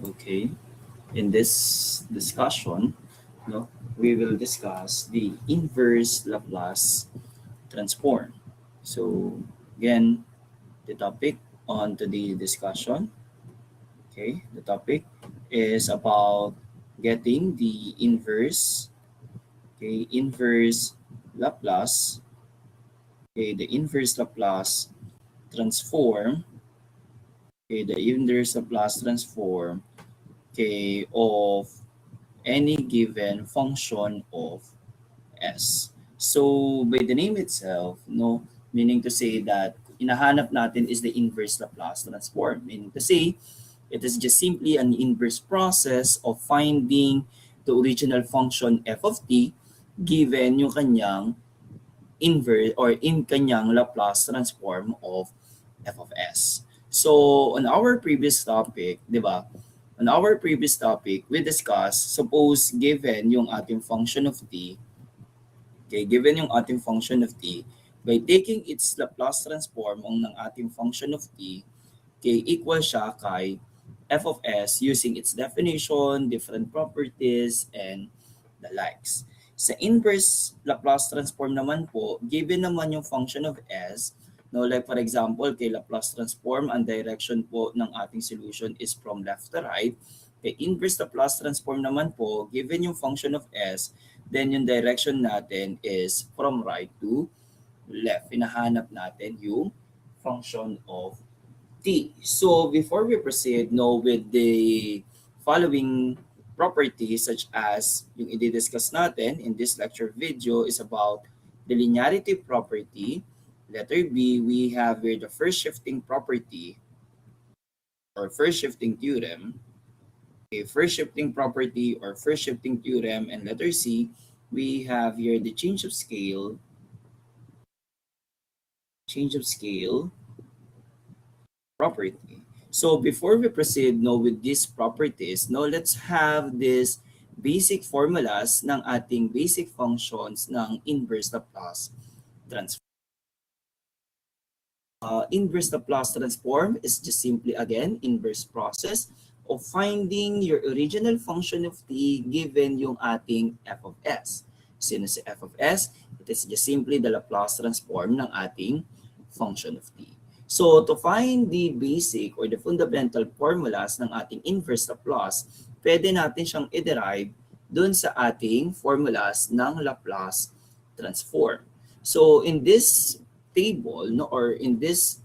Okay, in this discussion, no, we will discuss the inverse Laplace transform. So again, the topic on today's discussion, okay, the topic is about getting the inverse, okay, inverse Laplace, okay, the inverse Laplace transform, okay, the inverse Laplace transform, okay, of any given function of S. So by the name itself, no, meaning to say that inahanap natin is the inverse Laplace transform, meaning to say it is just simply an inverse process of finding the original function f of t given yung kanyang inverse or in kanyang Laplace transform of f of s. So on our previous topic, di ba? On our previous topic, we discussed, suppose given yung ating function of t, okay, given yung ating function of t, by taking its Laplace transform ng ating function of t, okay, equal siya kay f of s using its definition, different properties, and the likes. Sa inverse Laplace transform naman po, given naman yung function of s, no, like for example, kay Laplace transform, ang direction po ng ating solution is from left to right. Kay inverse Laplace transform naman po, given yung function of s, then yung direction natin is from right to left. Hinahanap natin yung function of t. So before we proceed, no, with the following properties such as yung i-discuss natin in this lecture video is about the linearity property. Letter B, we have here the first shifting property or first shifting theorem. Okay, first shifting property or first shifting theorem. And letter C, we have here the change of scale property. So before we proceed no with these properties, no, let's have this basic formulas ng ating basic functions ng inverse Laplace transform. Inverse Laplace transform is just simply again inverse process of finding your original function of t given yung ating f of s. Sino si f of s? It is just simply the Laplace transform ng ating function of t. So to find the basic or the fundamental formulas ng ating inverse Laplace, pwede natin siyang i-derive dun sa ating formulas ng Laplace transform. So in this table, no, or in this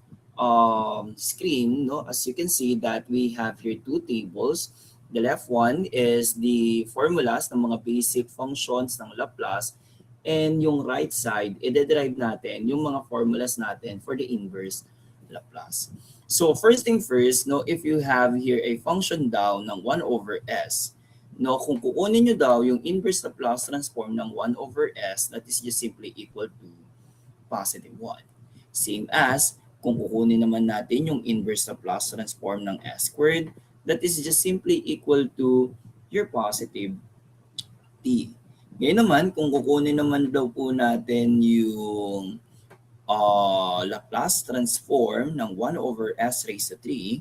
screen, no, as you can see that we have here two tables. The left one is the formulas ng mga basic functions ng Laplace, and yung right side, i-derive natin yung mga formulas natin for the inverse Laplace. So first thing first, no, if you have here a function daw ng 1 over s, no, kung kukunin nyo daw yung inverse Laplace transform ng 1 over s, that is just simply equal to positive 1. Same as kung kukunin naman natin yung inverse Laplace transform ng s squared, that is just simply equal to your positive t. Ngayon naman, kung kukunin naman daw po natin yung Laplace transform ng 1 over s raised to 3,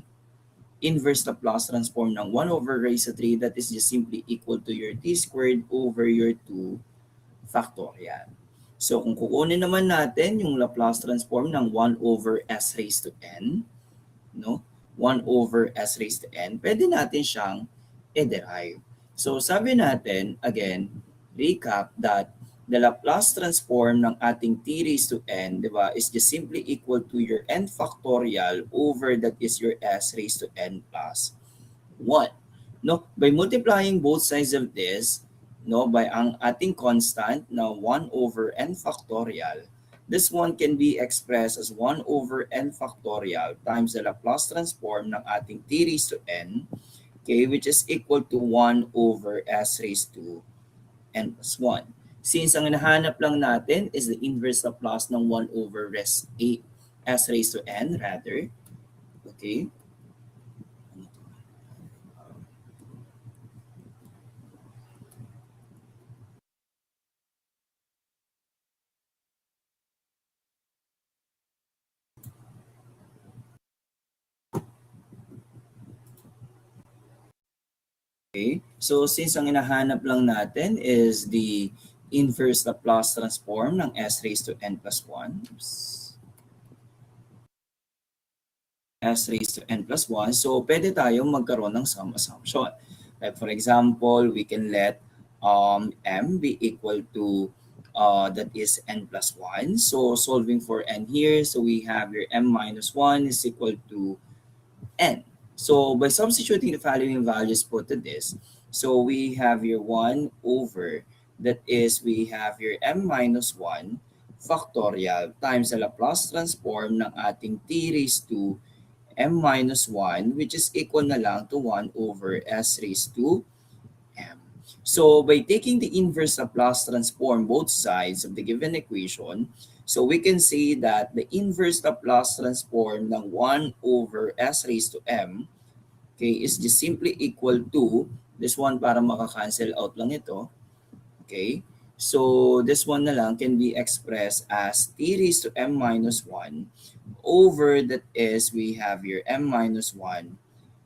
inverse Laplace transform ng 1 over raised to 3, that is just simply equal to your t squared over your 2 factorial. So kung kukunin naman natin yung Laplace transform ng 1 over s raised to n, no? 1 over s raised to n, pwede natin siyang i-derive. So sabi natin, again, recap that the Laplace transform ng ating t raised to n, di ba, is just simply equal to your n factorial over that is your s raised to n plus 1. No, by multiplying both sides of this, no, by ang ating constant na 1 over n factorial, this one can be expressed as 1 over n factorial times the Laplace transform ng ating t raised to n, okay, which is equal to 1 over s raised to n plus 1. Since ang hinahanap lang natin is the inverse Laplace ng 1 over s raised to n rather, okay, Okay? So since ang hinahanap lang natin is the inverse Laplace transform ng s raised to n plus 1. Oops. S raised to n plus 1. So pwede tayong magkaroon ng some assumption. Like for example, we can let m be equal to that is n plus 1. So solving for n here, so we have your m minus 1 is equal to n. So by substituting the following values put to this, so we have your 1 over, that is we have your m minus 1 factorial times the Laplace transform ng ating t raised to m minus 1, which is equal na lang to 1 over s raised to m. So by taking the inverse Laplace transform both sides of the given equation, so we can say that the inverse Laplace transform ng 1 over s raised to m, okay, is just simply equal to this one para maka-cancel out lang ito. Okay? So this one na lang can be expressed as t raised to m minus 1 over, that is we have your m minus 1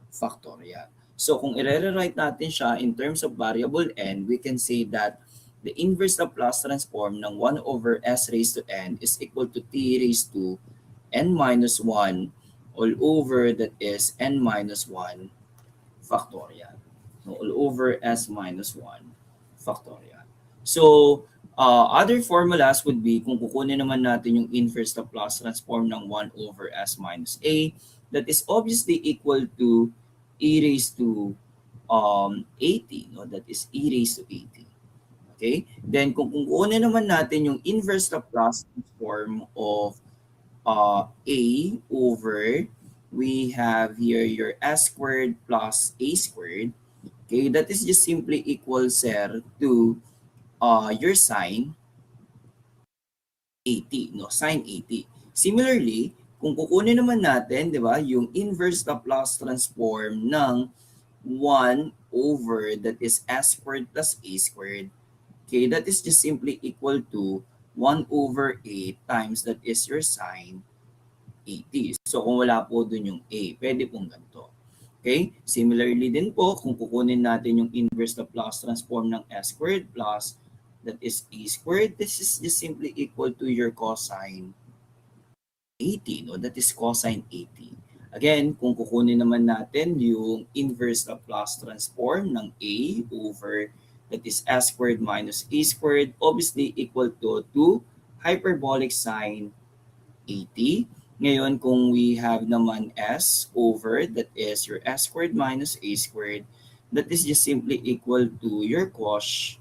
factorial. So kung i-rewrite natin siya in terms of variable n, we can say that the inverse Laplace transform ng 1 over s raised to n is equal to t raised to n minus 1 all over, that is n minus 1 factorial. So all over s minus 1 factorial. So other formulas would be, kung kukunin naman natin yung inverse Laplace transform ng 1 over s minus a, that is obviously equal to e raised to 80, no? That is e raised to 80. Okay? Then kung kukunin naman natin yung inverse Laplace transform of a over, we have here your s squared plus a squared. Okay, that is just simply equal, sir, to your sine 80, no? Sine 80. Similarly, kung kukunin naman natin, di ba, yung inverse Laplace transform ng 1 over, that is s squared plus a squared, okay, that is just simply equal to 1 over a times, that is your sine 80. So kung wala po dun yung a, pwede pong ganito. Okay? Similarly din po, kung kukunin natin yung inverse Laplace transform ng s squared plus, that is a squared, this is just simply equal to your cosine 80, no? That is cosine 80. Again, kung kukunin naman natin yung inverse Laplace transform ng a over, that is s squared minus a squared, obviously equal to hyperbolic sine 80. Ngayon, kung we have naman s over, that is your s squared minus a squared, that is just simply equal to your cos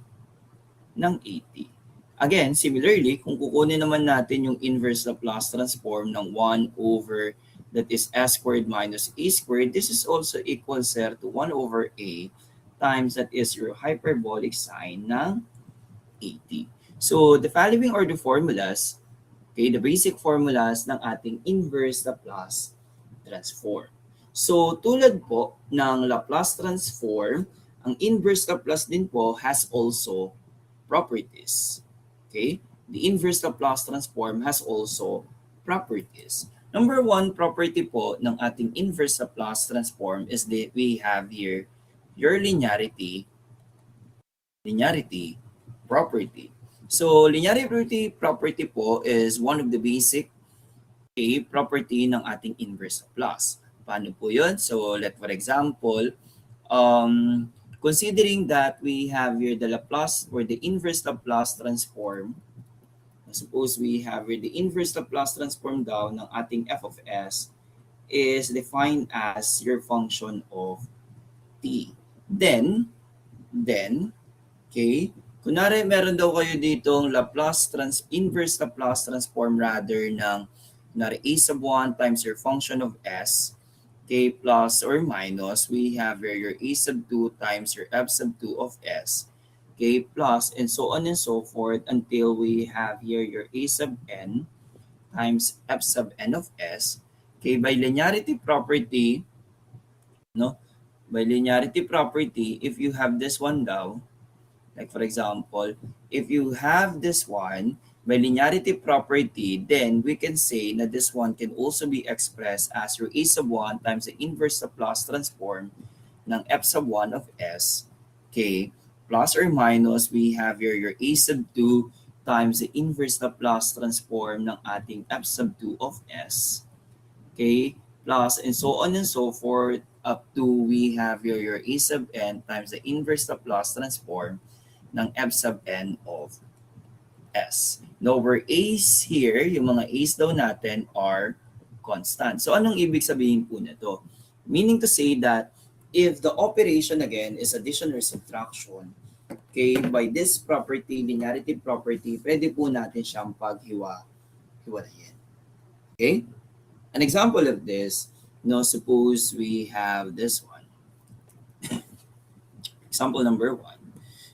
ng 80. Again, similarly, kung kukunin naman natin yung inverse Laplace transform ng 1 over, that is s squared minus a squared, this is also equal, sir, to 1 over a times, that is your hyperbolic sine ng 80. So the following are the formulas, okay, the basic formulas ng ating inverse Laplace transform. So tulad po ng Laplace transform, ang inverse Laplace din po has also properties. Okay? The inverse Laplace transform has also properties. Number one property po ng ating inverse Laplace transform is that we have here your linearity property. So linearity property po is one of the basic property ng ating inverse Laplace. Paano po yun? So for example, considering that we have here the Laplace or the inverse Laplace transform, suppose we have here the inverse Laplace transform daw ng ating f of s is defined as your function of t. Then, okay, kunwari meron daw kayo ditong inverse Laplace transform rather ng kunwari a sub 1 times your function of s, okay, plus or minus, we have here your a sub 2 times your f sub 2 of s, okay, plus and so on and so forth until we have here your a sub n times f sub n of s. Okay, by linearity property, no? By linearity property, if you have this one daw, like for example, if you have this one by linearity property, then we can say that this one can also be expressed as your a sub 1 times the inverse Laplace transform ng f sub 1 of s, okay, plus or minus, we have your a sub 2 times the inverse Laplace transform ng ating f sub 2 of s, okay, plus and so on and so forth up to we have your a sub n times the inverse Laplace transform ng f sub n of s. Now, where a's here, yung mga a's daw natin are constant. So, anong ibig sabihin po nito? Meaning to say that if the operation again is addition or subtraction, okay, by this property, linearity property, pwede po natin siyang paghiwalayin. Okay? An example of this, suppose we have this one. Example number 1.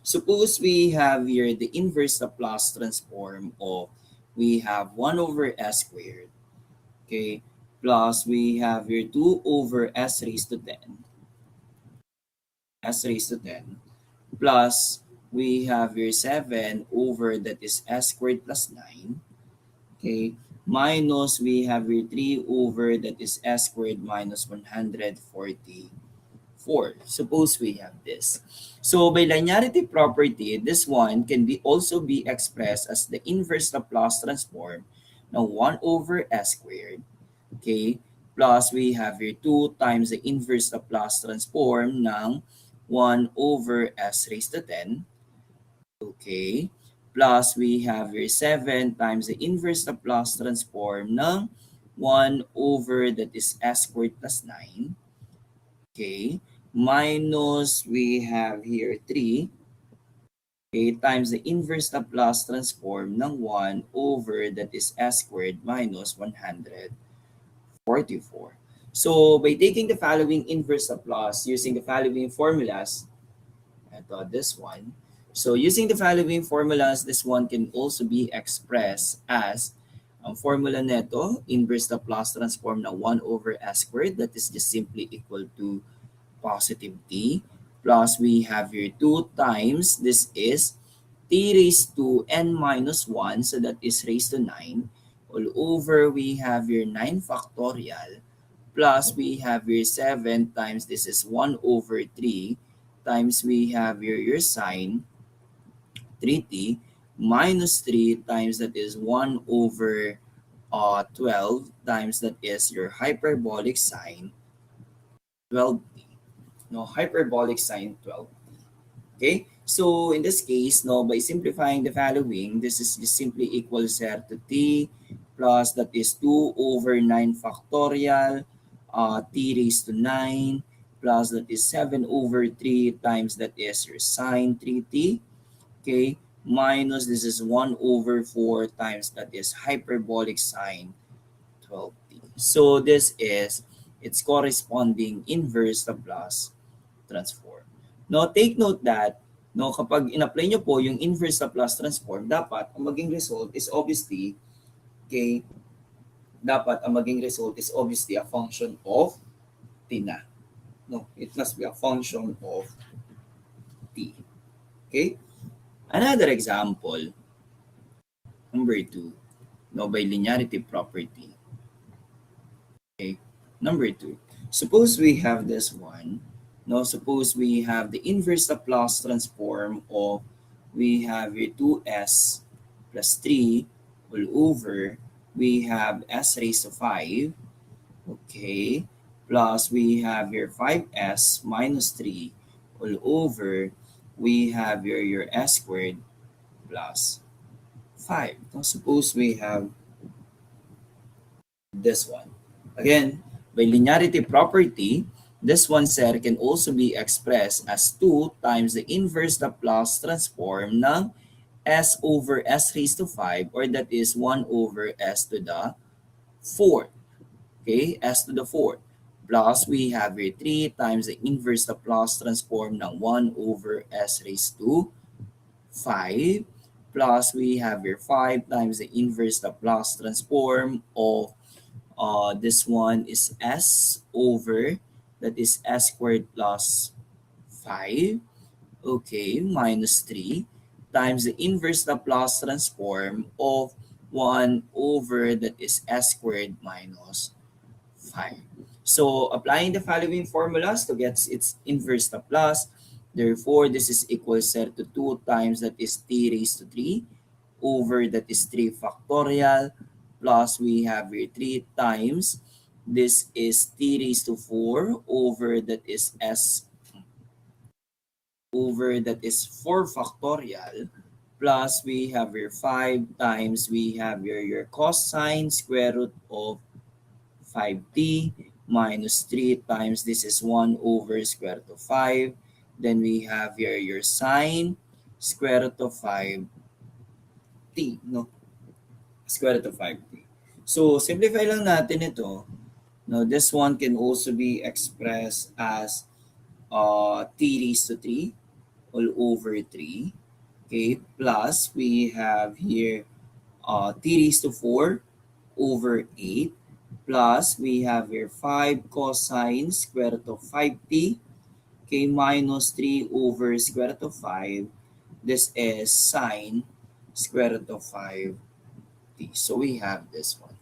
Suppose we have here the inverse Laplace transform of, we have 1 over s squared, okay, plus we have here 2 over s raised to 10, plus we have here 7 over that is s squared plus 9, okay, minus we have here 3 over that is s squared minus 140. Suppose we have this. So by linearity property, this one can also be expressed as the inverse Laplace transform ng 1 over s squared, okay, plus we have here 2 times the inverse Laplace transform ng 1 over s raised to 10, okay, plus we have here 7 times the inverse Laplace transform ng 1 over that is s squared plus 9, okay, minus we have here 3, okay, times the inverse Laplace transform ng 1 over that is s squared minus 144. So by taking the following inverse Laplace using the following formulas, this one. So using the following formulas, this one can also be expressed as ang formula neto, inverse Laplace transform ng 1 over s squared, that is just simply equal to positive t, plus we have here 2 times, this is t raised to n minus 1, so that is raised to 9, all over we have here 9 factorial, plus we have here 7 times, this is 1 over 3, times we have here your sine 3t, minus 3 times that is 1 over 12, times that is your hyperbolic sine 12t. Hyperbolic sine 12. Okay? So, in this case, by simplifying the following, this is just simply equals here to t plus that is 2 over 9 factorial, t raised to 9, plus that is 7 over 3 times that is your sine 3t, okay, minus this is 1 over 4 times that is hyperbolic sine 12t. So, this is its corresponding inverse Laplace transform. Take note that kapag in-apply nyo po yung inverse Laplace transform, dapat ang maging result is obviously, okay, a function of t na. It must be a function of t. Okay? Another example, number 2, by linearity property. Okay? Number 2. Suppose we have this one. Suppose we have the inverse Laplace transform of, we have here 2s plus 3 all over, we have s raised to 5, okay, plus we have here 5s minus 3 all over, we have here your s squared plus 5. Suppose we have this one. Again, by linearity property, this one, sir, can also be expressed as 2 times the inverse Laplace transform ng s over s raised to 5, or that is 1 over s to the 4th. Okay, s to the 4th. Plus, we have here 3 times the inverse Laplace transform ng 1 over s raised to 5. Plus, we have here 5 times the inverse Laplace transform of this one is s over, that is s squared plus 5, okay, minus 3 times the inverse Laplace transform of 1 over that is s squared minus 5. So applying the following formulas to get its inverse Laplace, therefore this is equal set to 2 times that is t raised to 3 over that is 3 factorial plus we have here 3 times this is t raised to 4 over that is s over that is 4 factorial plus we have here 5 times we have here your cosine square root of 5t minus 3 times this is 1 over square root of 5. Then we have here your sine square root of 5t, no? Square root of 5t. So simplify lang natin ito. Now this one can also be expressed as t raised to 3 all over 3. Okay, plus we have here t raised to 4 over 8 plus we have here 5 cosine square root of 5t, okay, minus 3 over square root of 5. This is sine square root of 5t. So we have this one.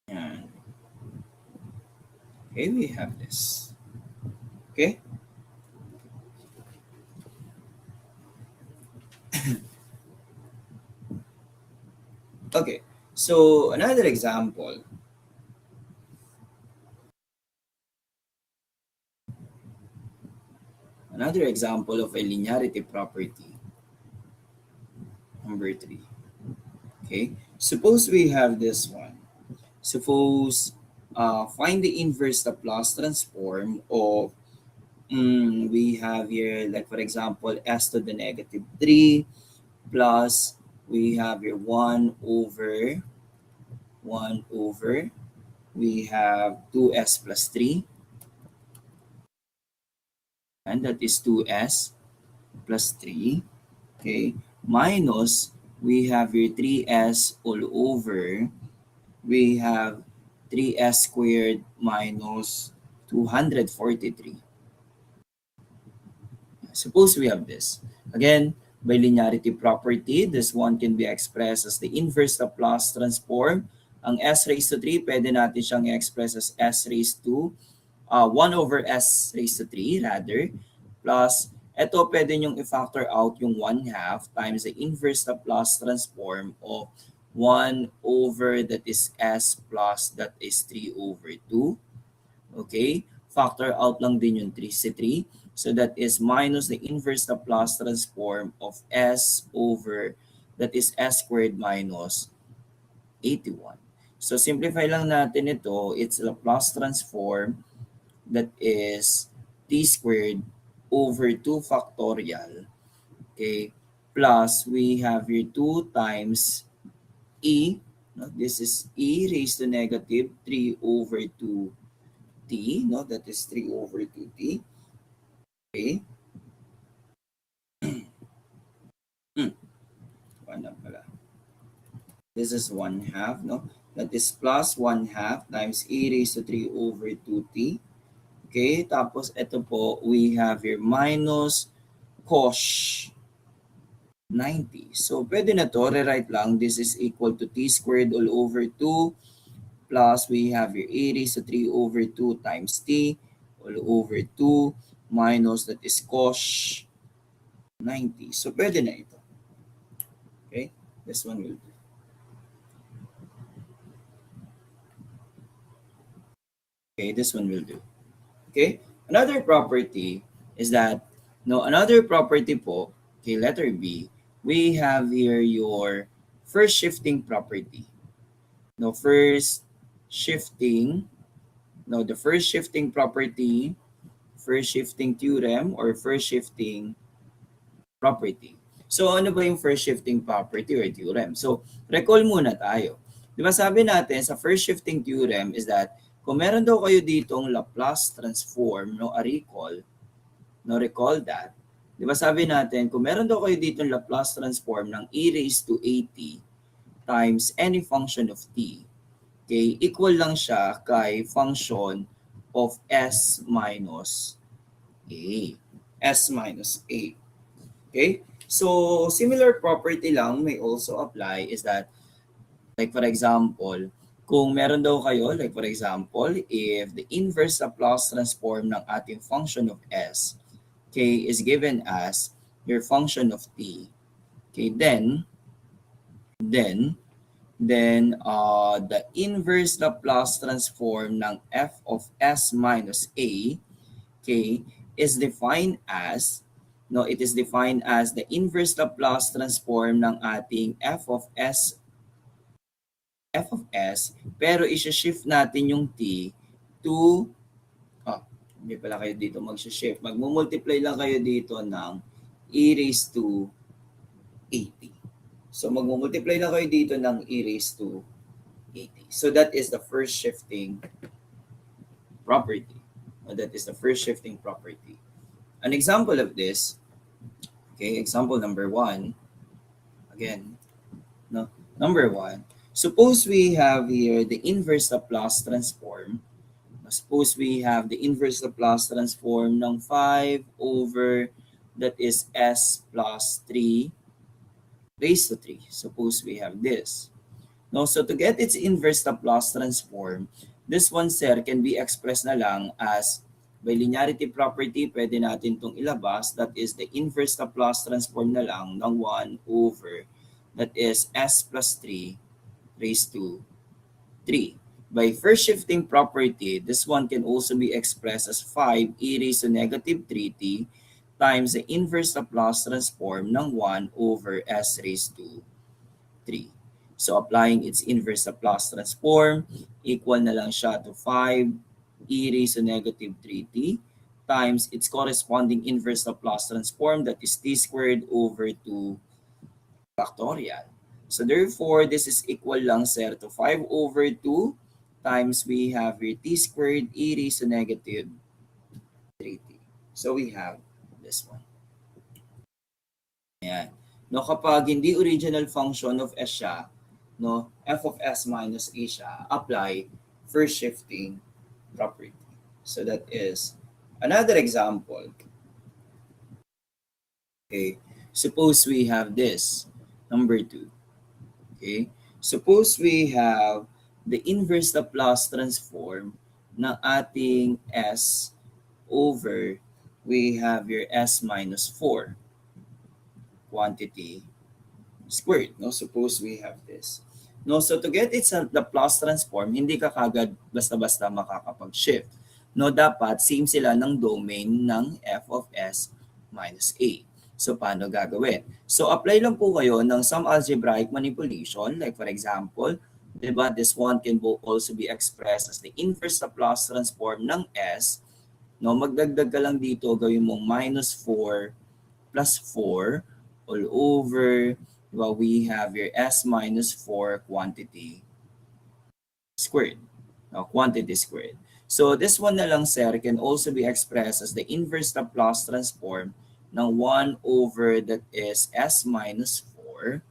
And okay, we have this. Okay. Okay, so another example. Another example of a linearity property. Number 3. Okay, suppose we have this one. Suppose find the inverse Laplace transform of we have here like for example s to the negative 3 plus we have here 1 over we have 2s plus 3 and that is 2s plus 3, okay, minus we have here 3s all over we have 3s squared minus 243. Suppose we have this. Again, by linearity property, this one can be expressed as the inverse Laplace transform. Ang s raised to 3, pwede natin siyang i-express as s raised to 1 over s raised to 3 rather. Plus, ito pwede nyong i-factor out yung 1/2 times the inverse Laplace transform of 1 over that is s plus that is 3 over 2. Okay? Factor out lang din yung 3 si 3. So that is minus the inverse Laplace transform of s over that is s squared minus 81. So simplify lang natin ito. It's Laplace transform that is t squared over 2 factorial. Okay. Plus we have here 2 times e. No? This is e raised to negative 3 over 2t. No? That is 3 over 2t. Okay. One na pala. This is 1/2, no? That is plus 1/2 times e raised to 3 over 2t. Okay, tapos ito po, we have here minus cos 90. So, pwede na to, rewrite lang. This is equal to t squared all over 2 plus we have here e raised to 3 over 2 times t all over 2 minus that is cos 90. So, pwede na ito. Okay, this one will do. Okay, this one will do. Okay, another property is that, no, another property po, okay, letter B, we have here your first shifting property. No, first shifting, no, the first shifting property, first shifting theorem or first shifting property. So, ano ba yung first shifting property or theorem? So, recall muna tayo. Di ba sabi natin sa first shifting theorem is that kung meron daw kayo ditong Laplace transform, no, recall, no, recall that. Di ba sabi natin, kung meron daw kayo ditong Laplace transform ng e raised to at times any function of t, okay, equal lang siya kay function of s minus a. S minus a. Okay? So, similar property lang may also apply is that, like for example, kung meron daw kayo, like for example, if the inverse Laplace transform ng ating function of s, okay, is given as your function of t, okay, then the inverse Laplace transform ng f of s minus a, okay, is defined as, no, it is defined as the inverse Laplace transform ng ating f of s, pero i-shift natin yung t to, hindi pala kayo dito mag-shift. Magmumultiply lang kayo dito ng e raised to 80. So magmumultiply lang kayo dito ng e raised to 80. So that is the first shifting property. That is the first shifting property. An example of this, okay, example number 1, again, no, number 1, suppose we have here the inverse Laplace transform. Suppose we have the inverse Laplace transform ng 5 over, that is s plus 3 raised to 3. Suppose we have this. No, so to get its inverse Laplace transform, this one, sir, can be expressed na lang as, by linearity property, pwede natin itong ilabas, that is the inverse Laplace transform na lang ng 1 over, that is s plus 3 raised to 3. By first shifting property, this one can also be expressed as 5 e raised to negative 3t times the inverse Laplace transform ng 1 over s raised to 3. So applying its inverse Laplace transform, equal na lang siya to 5 e raised to negative 3t times its corresponding inverse Laplace transform, that is t squared over 2 factorial. So therefore, this is equal lang, sir, to 5 over 2 times we have here t squared e raised to negative 3t. So we have this one. Ayan. No, kapag hindi original function of s siya, no, f of s minus a siya, apply first shifting property. So that is another example. Okay, suppose we have this, number 2. Okay, suppose we have the inverse Laplace transform ng ating s over, we have your s minus 4 quantity squared. No, suppose we have this. No, so to get its Laplace transform, hindi ka kagad basta-basta makakapag-shift. No, dapat same sila ng domain ng f of s minus a. So paano gagawin? So apply lang po kayo ng some algebraic manipulation, like for example, diba, this one can also be expressed as the inverse Laplace transform ng s. No, magdagdag ka lang dito, gawin mong minus 4 plus 4 all over, well, we have your s minus 4 quantity squared. Now, quantity squared. So this one na lang, sir, can also be expressed as the inverse Laplace transform ng 1 over, that is s minus 4,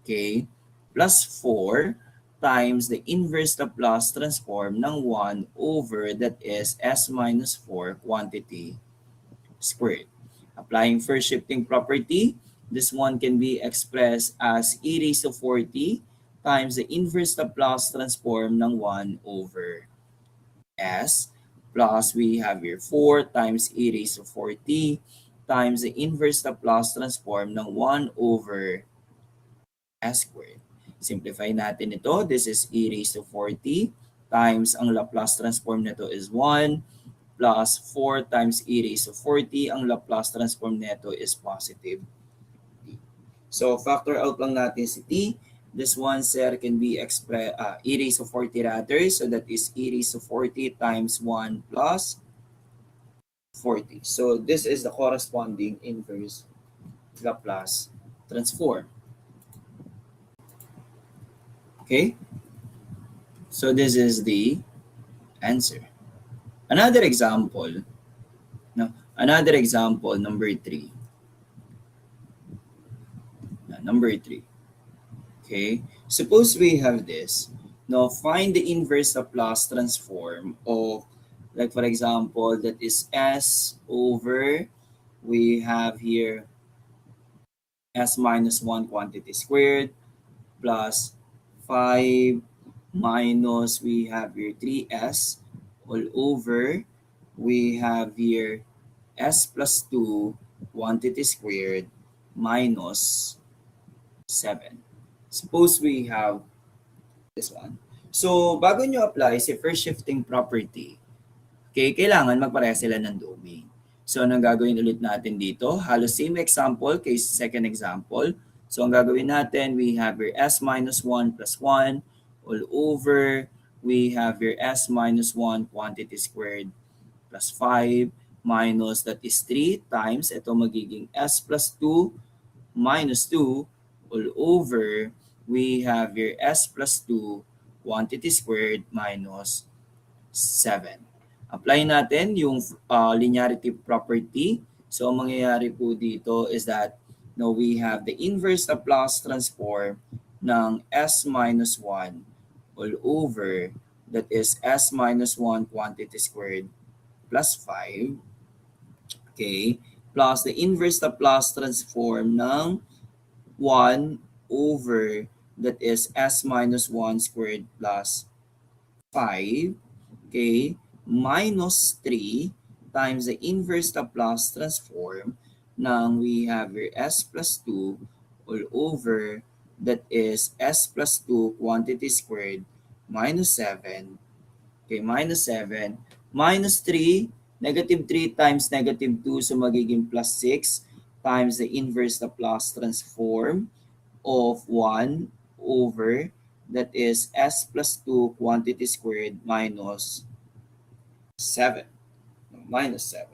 okay, plus 4 times the inverse Laplace transform ng 1 over, that is s minus 4 quantity squared. Applying first shifting property, this one can be expressed as e raised to 4t times the inverse Laplace transform ng 1 over s, plus we have here 4 times e raised to 4t times the inverse Laplace transform ng 1 over s squared. Simplify natin ito. This is e raised to 4t times ang Laplace transform nito is 1 plus 4 times e raised to 4t. Ang Laplace transform nito is positive t. So factor out lang natin si t. This one, sir, can be expressed e raised to 40 rather. So that is e raised to 40 times 1 plus 40. So this is the corresponding inverse Laplace transform. Okay? So this is the answer. Another example, number 3. Number 3. Okay, suppose we have this. Now, find the inverse Laplace transform of, like for example, that is s over, we have here s minus 1 quantity squared plus 5 minus we have here 3s all over we have here s plus 2 quantity squared minus 7. Suppose we have this one. So, bago nyo apply si first shifting property, okay, kailangan magpareha sila ng domain. So, anong gagawin ulit natin dito? Halos same example kay second example. So, ang gagawin natin, we have here s minus 1 plus 1 all over. We have here s minus 1 quantity squared plus 5 minus that is 3 times ito magiging s plus 2 minus 2 all over we have here s plus 2 quantity squared minus 7. Apply natin yung linearity property. So, ang mangyayari po dito is that no, we have the inverse Laplace transform ng s minus 1 all over that is s minus 1 quantity squared plus 5, okay, plus the inverse Laplace transform ng 1 over that is s minus 1 squared plus 5, okay, minus 3 times the inverse Laplace transform ng we have here s plus 2 all over that is s plus 2 quantity squared minus 7, okay, minus 7, minus 3, negative 3 times negative 2, so magiging plus 6 times the inverse Laplace transform of 1 over that is s plus 2 quantity squared minus 7. Minus 7.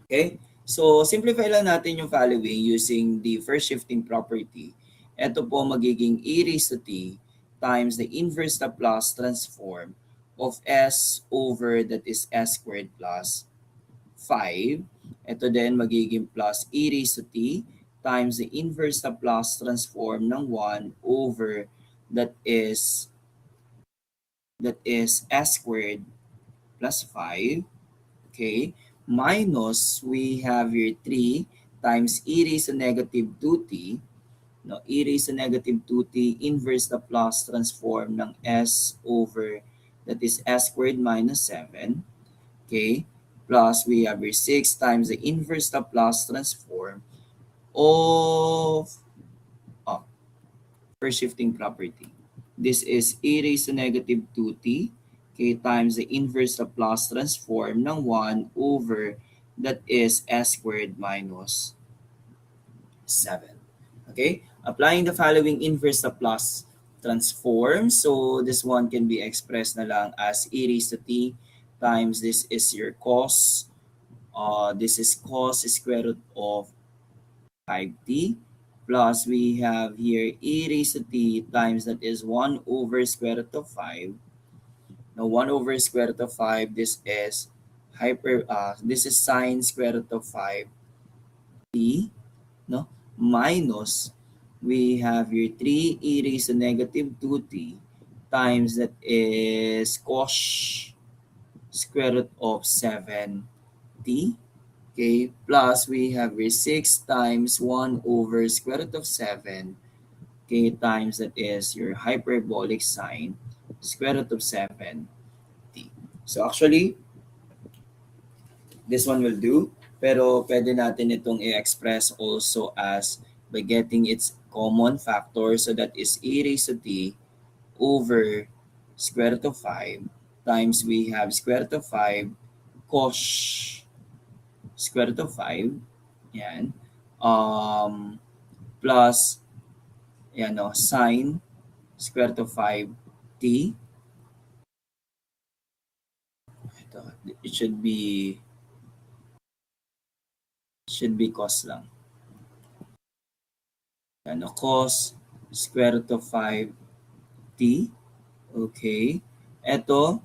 Okay? So, simplify lang natin yung following using the first shifting property. Ito po magiging e raised to t times the inverse Laplace transform of s over that is s squared plus 5. Ito din magiging plus e raised to t times the inverse Laplace transform ng 1 over that is s squared plus 5. Okay, minus we have here 3 times e raised to negative 2t. No, e raised to negative 2t inverse Laplace transform ng s over that is s squared minus 7. Okay, plus we have here 6 times the inverse Laplace transform of first shifting property. This is e raised to negative 2t, okay, times the inverse Laplace transform ng 1 over that is s squared minus 7. Okay, applying the following inverse Laplace transform. So this one can be expressed na lang as e raised to t times this is your cos. This is cos square root of 5t plus we have here e raised to t times that is 1 over square root of 5. Now 1 over square root of 5, this is this is sine square root of 5t, no, minus we have here 3 e raised to negative 2t times that is cos square root of 7t. Okay, plus we have here 6 times 1 over square root of 7, okay, times that is your hyperbolic sine square root of 7t. So actually, this one will do, pero pwede natin itong i-express also as by getting its common factor, so that is e raised to t over square root of 5 times we have square root of 5 cos square root of 5, yan, plus, yan o, sine square root of 5t. Ito, it should be cos lang. Yan o, cos square root of 5t. Okay. Ito,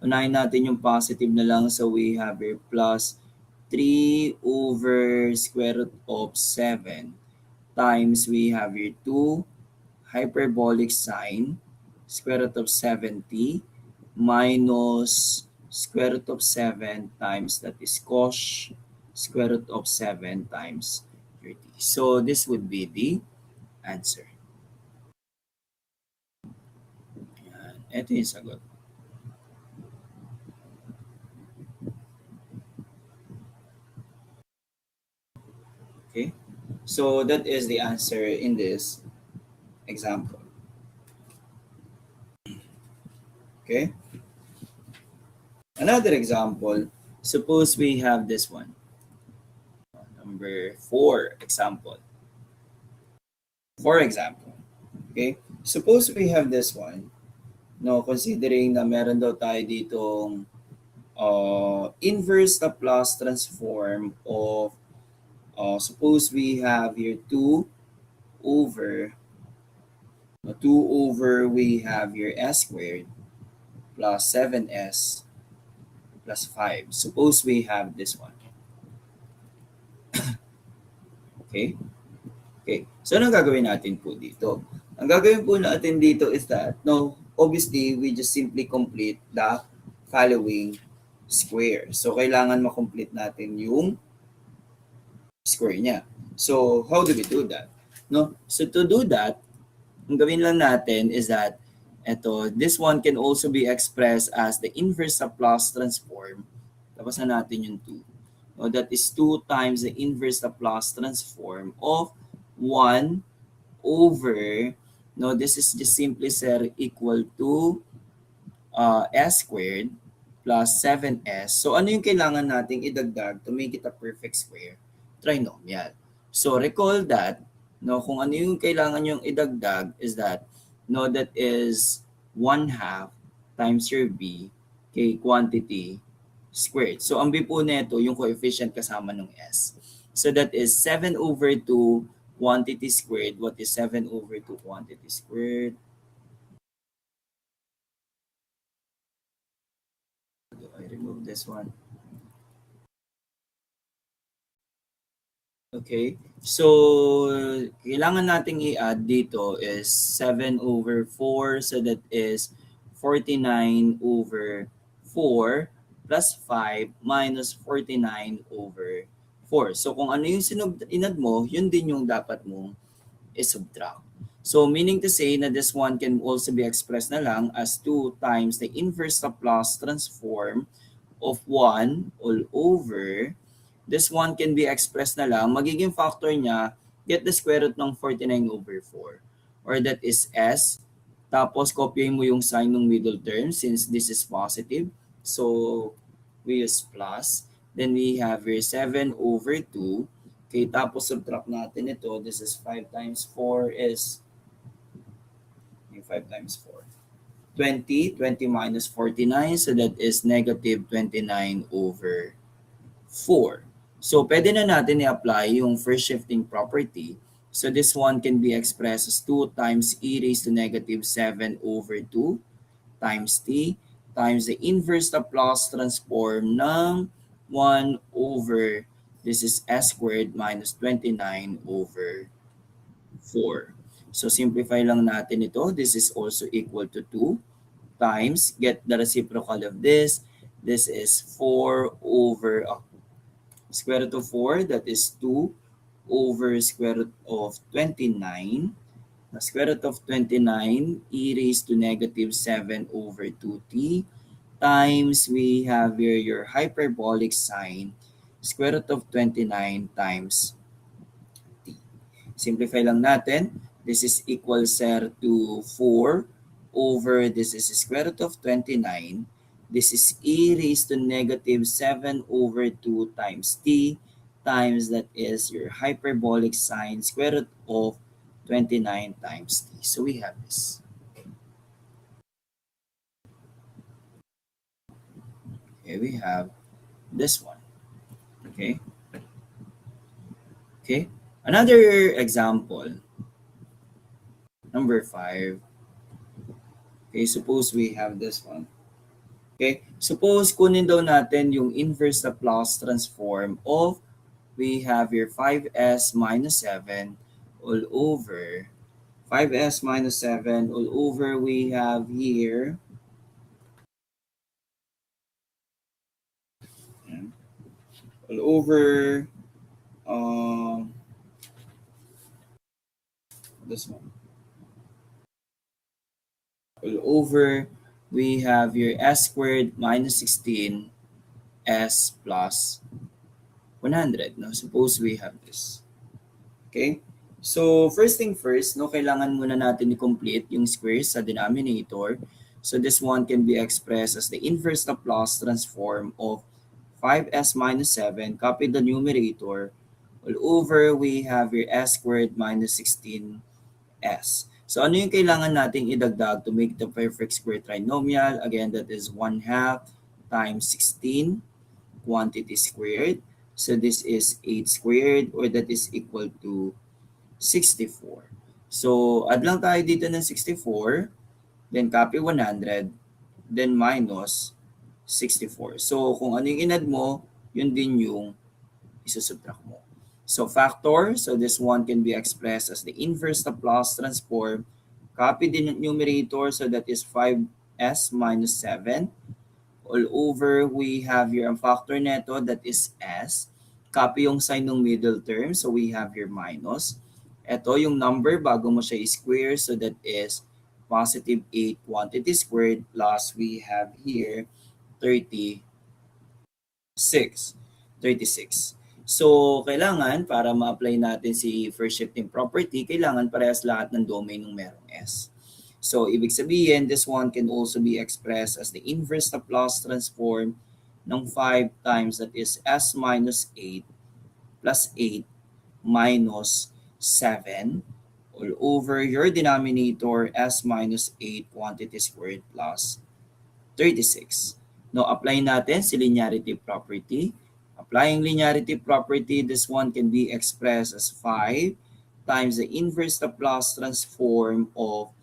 unahin natin yung positive na lang. So we have here plus 3 over square root of 7 times we have here 2 hyperbolic sine square root of 7t minus square root of 7 times that is cos square root of 7 times 30. So this would be the answer. Yan. Ito yung sagot. Okay? So that is the answer in this example. Okay? Another example, suppose we have this one. Number 4 example. For example, okay? Suppose we have this one. No, considering na meron daw tayo ditong inverse Laplace transform of suppose we have here 2 over 2 over we have here s squared plus 7s plus 5. Suppose we have this one. Okay? Okay. So, anong gagawin natin po dito? Ang gagawin po natin dito is that, no, obviously, we just simply complete the following square. So, kailangan makomplete natin yung square niya. So, how do we do that? No? So, to do that, ang gawin lang natin is that this one can also be expressed as the inverse Laplace transform. Tapos na natin yung 2. No, that is 2 times the inverse Laplace transform of 1 over, no, this is just simply said equal to s squared plus 7s. So, ano yung kailangan nating idagdag to make it a perfect square? Trinomial. So, recall that, no, kung ano yung kailangan yung idagdag is that, no, that is 1/2 times your b, okay, quantity squared. So, ang b po nito, yung coefficient kasama ng s. So, that is 7 over 2 quantity squared. What is 7 over 2 quantity squared? I remove this one. Okay. So, kailangan nating i-add dito is 7 over 4. So, that is 49 over 4 plus 5 minus 49 over 4. So, kung ano yung inad mo, yun din yung dapat mong i-subtract. So, meaning to say na this one can also be expressed na lang as 2 times the inverse Laplace transform of 1 all over. This one can be expressed na lang. Magiging factor niya, get the square root ng 49 over 4. Or that is S. Tapos, copyahin mo yung sign ng middle term since this is positive. So, we use plus. Then, we have here 7 over 2. Okay, tapos subtract natin ito. This is 5 times 4 is 5 times 4. 20. 20 minus 49. So, that is negative 29 over 4. So, pwede na natin i-apply yung first shifting property. So, this one can be expressed as 2 times e raised to negative 7 over 2 times t times the inverse Laplace transform ng 1 over, this is s squared minus 29 over 4. So, simplify lang natin ito. This is also equal to 2 times, get the reciprocal of this. This is 4 over square root of 4, that is 2 over square root of 29. The square root of 29, e raised to negative 7 over 2t, times we have here your hyperbolic sign, square root of 29 times t. Simplify lang natin. This is equal, sir, to 4 over, this is square root of 29. This is e raised to negative 7 over 2 times t times, that is your hyperbolic sign, square root of 29 times t. So we have this. Okay, we have this one. Okay. Okay. Another example. Number 5. Okay, suppose we have this one. Okay, suppose kunin daw natin yung inverse Laplace transform of, we have here 5s minus 7 all over 5s minus 7 all over, we have here all over this one all over we have your s squared minus 16 s plus 100. No? Suppose we have this. Okay? So, first thing first, no, kailangan muna natin i-complete yung squares sa denominator. So, this one can be expressed as the inverse Laplace transform of 5s minus 7. Copy the numerator. All over, we have your s squared minus 16s. So, ano yung kailangan nating idagdag to make the perfect square trinomial? Again, that is 1/2 times 16 quantity squared. So this is 8 squared, or that is equal to 64. So add lang tayo dito ng 64, then copy 100, then minus 64. So kung ano yung inad mo, yun din yung isusubtract mo. So factor, so this one can be expressed as the inverse Laplace transform. Copy the numerator, so that is 5s minus 7. All over, we have your factor neto, that is s. Copy yung sign ng middle term, so we have your minus. Ito yung number bago mo siya i-square, so that is positive 8 quantity squared plus we have here 36. 36. So, kailangan para ma-apply natin si first shifting property, kailangan parehas lahat ng domain ng merong S. So, ibig sabihin, this one can also be expressed as the inverse Laplace transform ng 5 times, that is S minus 8 plus 8 minus 7 all over your denominator S minus 8 quantity squared plus 36. Now, apply natin si linearity property. Applying linearity property, this one can be expressed as 5 times the inverse Laplace transform of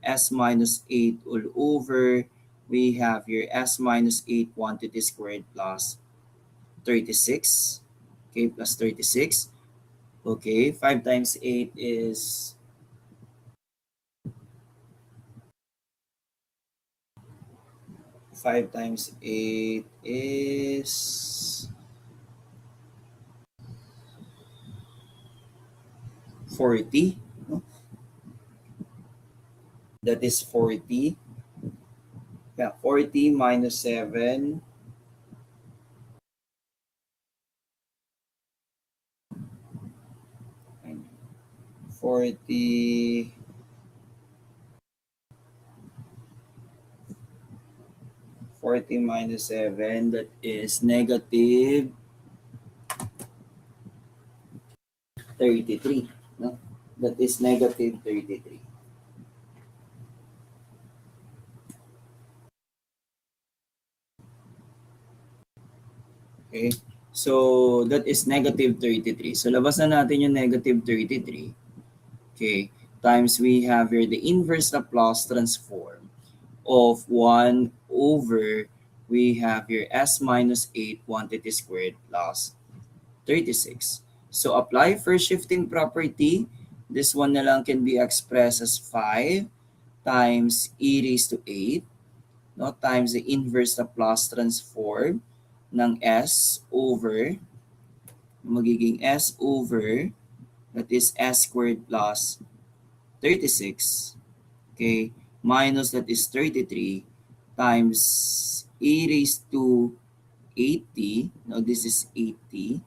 s minus 8 all over. We have here s minus 8 quantity squared plus 36. Okay, plus 36. Okay, 5 times 8 is 5 times 8 is 40. No? That is 40. Yeah, 40 minus 7. 40 40 minus 7, that is negative 33. No? That is negative 33. Okay? So, that is negative 33. So, labas na natin yung negative 33. Okay? Times we have here the inverse Laplace transform of 1 over, we have here s minus 8 quantity squared plus 36. So, apply first shifting property. This one na lang can be expressed as 5 times e raised to 8, no, times the inverse Laplace transform ng s over, magiging s over, that is s squared plus 36, okay, minus that is 33 times e raised to 80, now this is 80,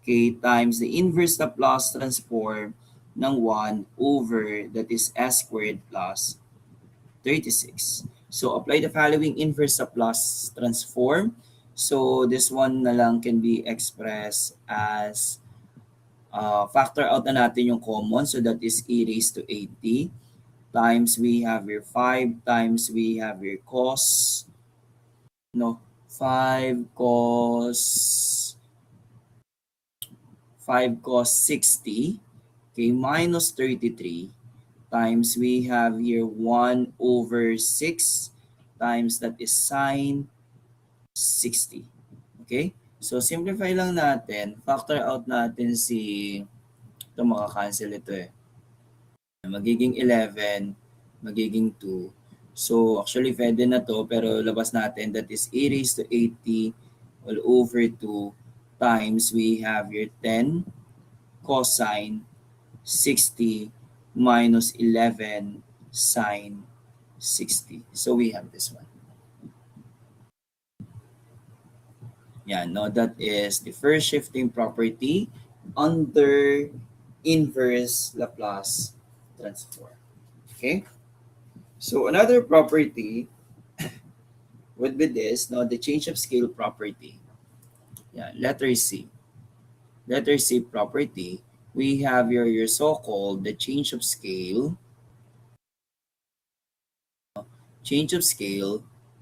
okay, times the inverse Laplace transform ng 1 over, that is s squared plus 36. So, apply the following inverse Laplace transform. So, this one na lang can be expressed as factor out na natin yung common. So, that is e raised to 80 times we have your 5 times we have your cos, no, 5 cos 60, okay, minus 33 times we have here 1 over 6 times that is sine 60. Okay? So, simplify lang natin. Factor out natin si, ito makakancel ito eh. Magiging 11, magiging 2. So, actually, pwede na to, pero labas natin, that is e raised to 80 all over 2 times we have your 10 cosine 60 minus 11 sine 60. So we have this one. Yan, no, that is the first shifting property under inverse Laplace transform. Okay? So another property would be this, no, the change of scale property. Yeah, letter C. Letter C property, we have your so-called the change of scale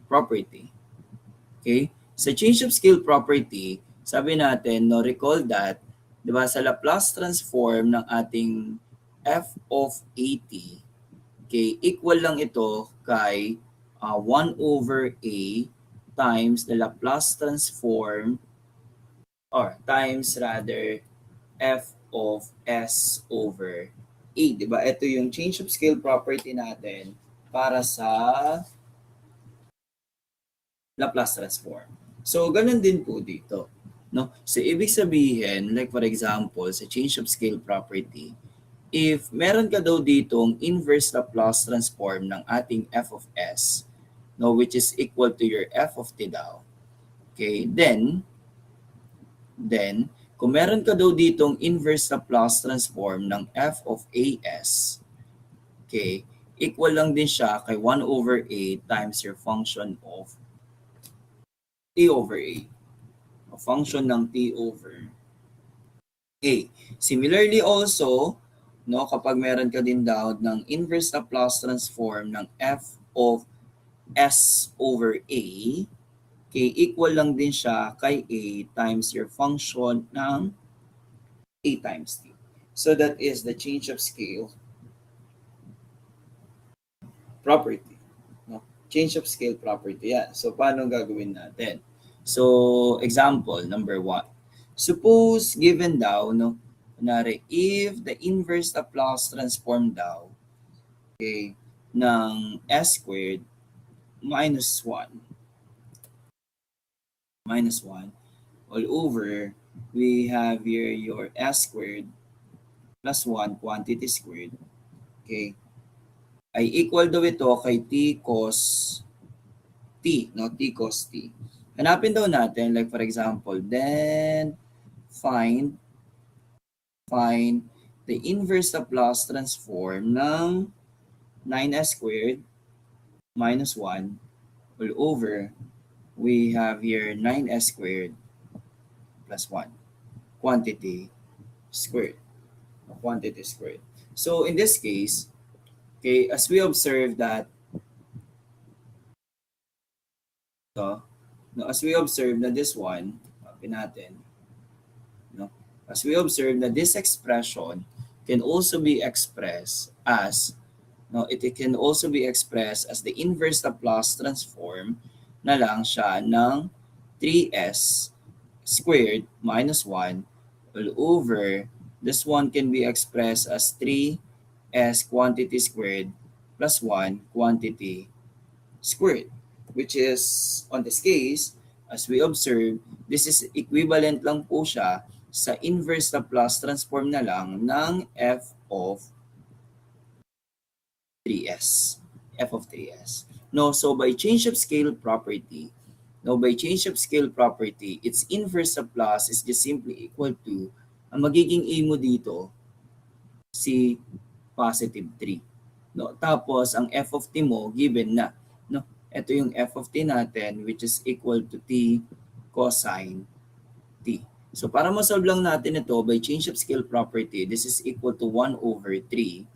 property. Okay? Sa change of scale property, sabi natin, no, recall that, di ba, sa Laplace transform ng ating f of at, okay, equal lang ito kay 1 over a times the Laplace transform or times rather f of s over a. Di ba? Ito yung change of scale property natin para sa Laplace transform. So, ganun din po dito. No? So, ibig sabihin, like for example, sa change of scale property, if meron ka daw ditong inverse Laplace transform ng ating f of s, no, which is equal to your f of t daw, okay, then, kung meron ka daw ditong inverse Laplace transform ng f of as, okay, equal lang din siya kay 1 over a times your function of t over a. A function ng t over a. Similarly also, no, kapag meron ka din daw ng inverse Laplace transform ng f of s over a, okay, equal lang din siya kay a times your function ng a times t. So that is the change of scale property. No? Change of scale property. Yeah. So paano gagawin natin? So example number 1. Suppose given daw, no, kunwari, if the inverse Laplace transform daw, okay, ng s squared minus 1 all over, we have here your s squared plus 1 quantity squared, okay, ay equal daw ito kay t cos t, no? T cos t. Hanapin daw natin, like for example, then find the inverse Laplace transform ng 9s squared minus 1 all over, we have here 9s squared plus 1 quantity squared. Quantity squared. So in this case, okay, as we observe that, no, as we observe na this one, copy natin, no, as we observe na this expression can also be expressed as, no, it can also be expressed as the inverse Laplace transform na lang siya ng 3s squared minus 1 all over, this one can be expressed as 3s quantity squared plus 1 quantity squared, which is, on this case, as we observe, this is equivalent lang po siya sa inverse Laplace transform na lang ng f of 3s. F of 3s. No, so by change of scale property, its inverse Laplace is just simply equal to, ang magiging a mo dito, si positive 3. No, tapos ang f of t mo given na, no. Ito yung f of t natin, which is equal to t cosine t. So para ma-solve lang natin ito by change of scale property, this is equal to 1 over 3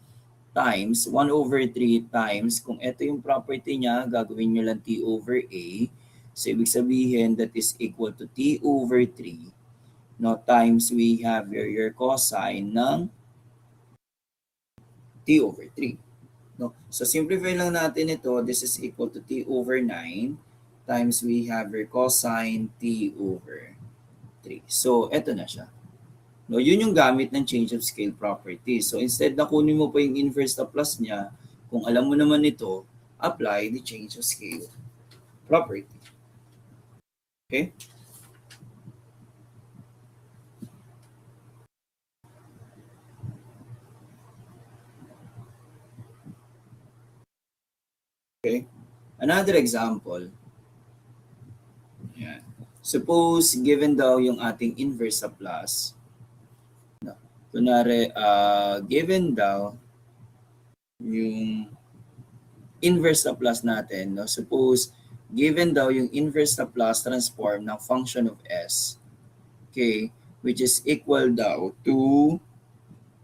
times 1 over 3 times, kung ito yung property niya, gagawin nyo lang t over a. So ibig sabihin that is equal to t over 3, no, times we have your cosine ng t over 3. No? So simplify lang natin ito. This is equal to t over 9 times we have your cosine t over 3. So eto na siya. No, yun yung gamit ng change of scale property. So instead na kunin mo pa yung inverse Laplace niya, kung alam mo naman ito, apply the change of scale property. Okay? Okay. Another example. Yan. Suppose given daw yung ating inverse Laplace, no? Kunwari, given daw yung inverse Laplace natin, no? Suppose given daw yung inverse Laplace transform ng function of s, okay, which is equal daw to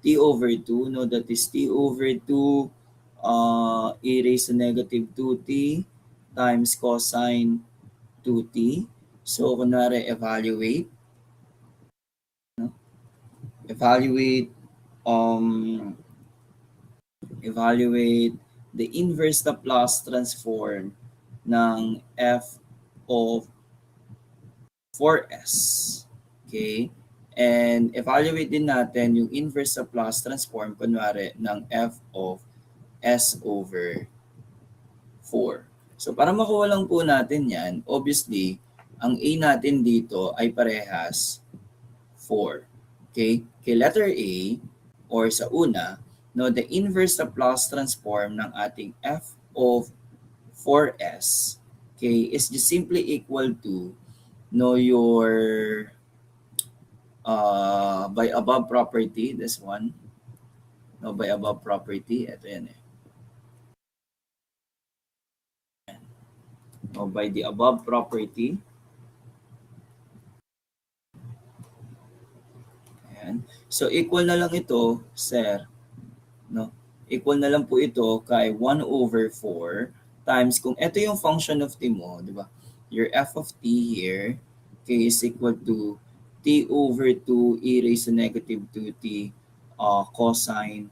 t over 2, no? That is t over 2 e raised to negative 2t times cosine 2t. So, kunwari, evaluate, um, evaluate the inverse Laplace transform ng f of 4s. Okay? And evaluate din natin yung inverse Laplace transform, kunwari, ng f of s over 4. So, para makuha lang po natin yan, obviously, ang a natin dito ay parehas 4. Okay? Kay letter A, or sa una, no, the inverse Laplace transform ng ating f of 4s, okay, is just simply equal to, no, your by above property, this one, no, by above property, ito yan eh. No, by the above property, ayan. So, equal na lang ito, sir, no? Equal na lang po ito kay 1 over 4 times, kung ito yung function of t mo, di ba? Your f of t here, okay, is equal to t over 2 e raised to negative 2t cosine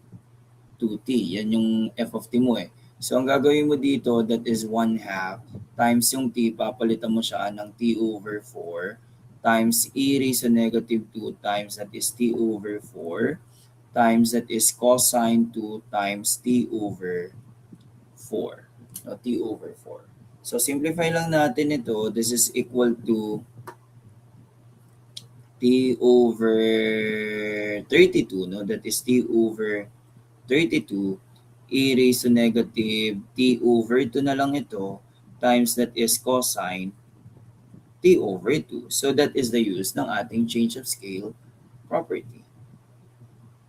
2t. Yan yung f of t mo eh. So, ang gagawin mo dito, that is 1 half times yung t, papalitan mo siya ng t over 4 times e raised to negative 2 times, that is t over 4 times, that is cosine 2 times t over 4. No, t over 4. So, simplify lang natin ito. This is equal to t over 32. No? That is t over 32 e raised to negative t over 2 na lang ito times, that is cosine t over 2. So, that is the use ng ating change of scale property.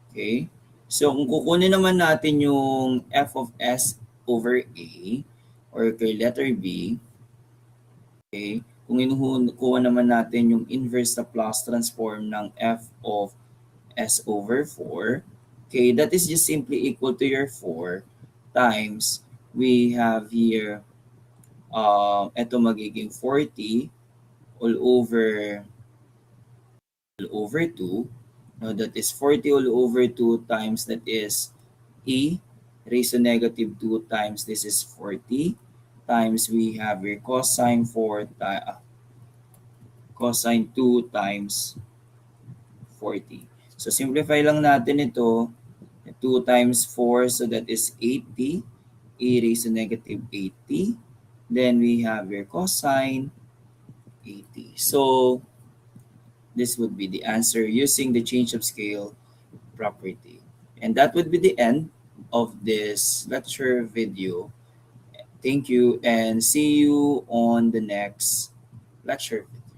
Okay? So, kung kukunin naman natin yung f of s over a, or kay letter B, okay, kung kuha naman natin yung inverse Laplace transform ng f of s over 4, okay, that is just simply equal to your 4 times, we have here, ito magiging 40 all over 2. No, that is 40 all over 2 times, that is e raised to negative 2 times, this is 40 times, we have your cosine cosine 2 times 40. So, simplify lang natin ito. 2 times 4, so that is 80. E raised to negative 80. Then, we have your cosine 80. So, this would be the answer using the change of scale property. And that would be the end of this lecture video. Thank you and see you on the next lecture video.